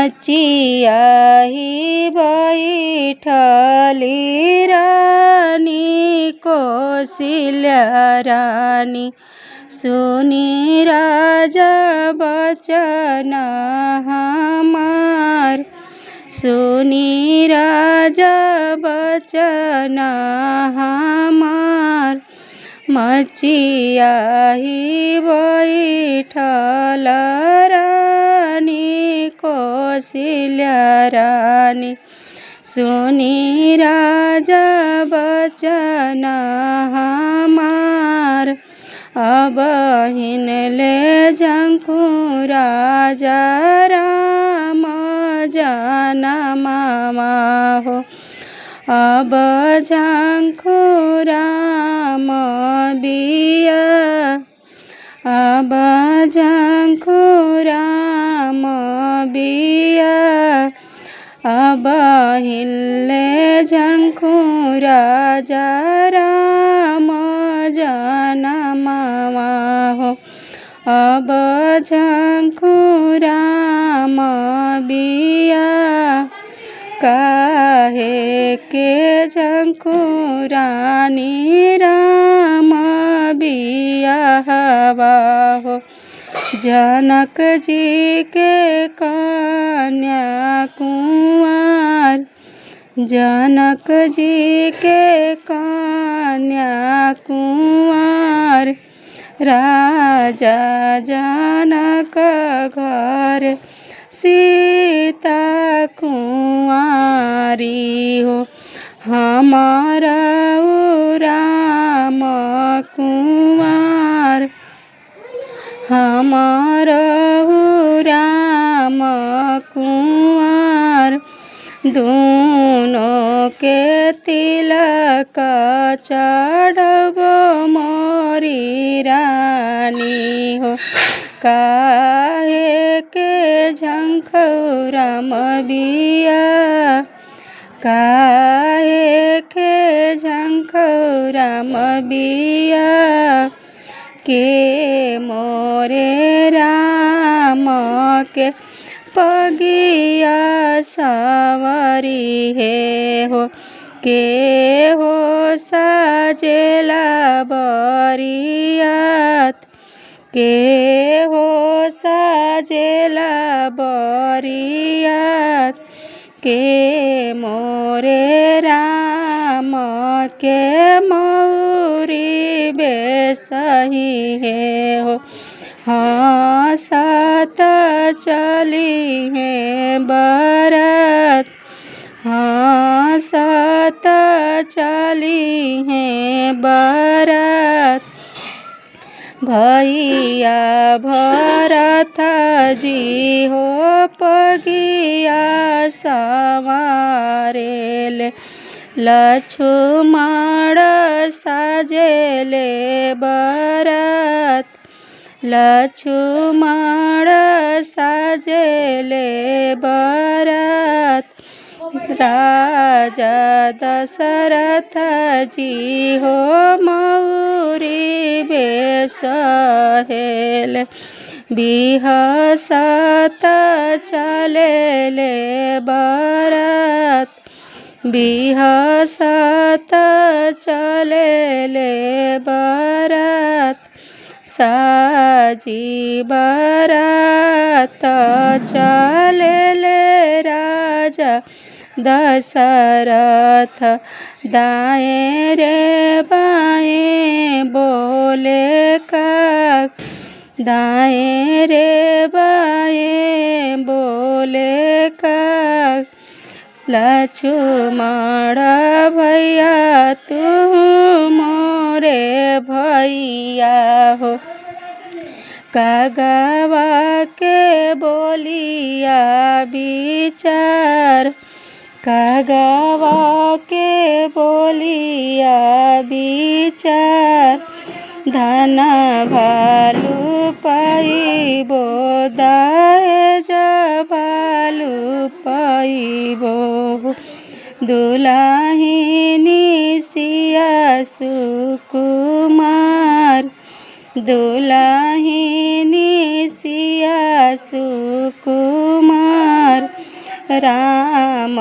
मचियाही बैठली रानी कौशल्या रानी सुनी राजा बचन हमार सुनी राजा बचन हमार मचियाही बैठल रानी कौशल्या रानी सुनी राजा बचन हमार अब हिनले झंखू राजा राम जनमवा हो अब झंखू राम बिया अब झंखू राम बिया अब हिले झंखू राजा राम जनमवा हो अब झंखू राम बिया काहे के झंखू रानी राम बिया हवा हो जनक जी के कन्या कुंवर जनक जी के कन्या कुंवर राजा जनक घर सीता कुंवारी हो हमारा राम कुंवर हमारा राम कुंवर दोनों के तिलक चढ़ब मोरी रानी हो काहे के झंखू राम बिया काहे के झंखू राम बिया के मोरे राम के पगिया सवारी है हो के हो साजेला बरियात के हो साजेला बरियात के मोरे राम के मौरी बेसही है हो हाँ सात चली है बरत हाँ सात चली है बरत भैया भरत जी हो पगिया सवारेले लक्ष्मण साजेले बरत लक्ष्मण साजेले बरत राजा दशरथ जी हो मौरी बेसहेल बिहसत चलेले बरत बिहसत चलेले बरत साजी बरत चलेले राजा दशरथ दाएं रे बाएं बोले काक दाएं रे बाएं बोले काक लक्ष्मण भैया तू मोरे भैया हो कागवा के बोलिया विचार कागवा के बोलिया विचार धन भालू पाइबो दहेज भालू पाइबो दुलाहिनी सिया सुकुमार दुलाहिनी सिया सुकुमार राम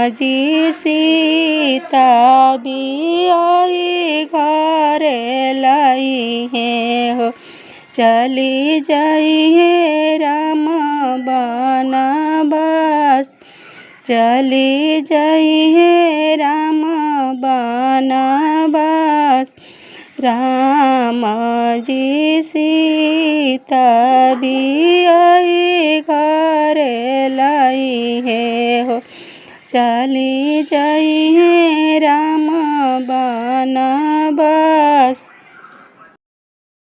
जी सीता बियाही घरे लाई है हो। चली जाई है राम बनवास, चली जाई है राम बनवास। राम जी सीता बियाही घरे लाई है हो। चली जाई है राम बनवास।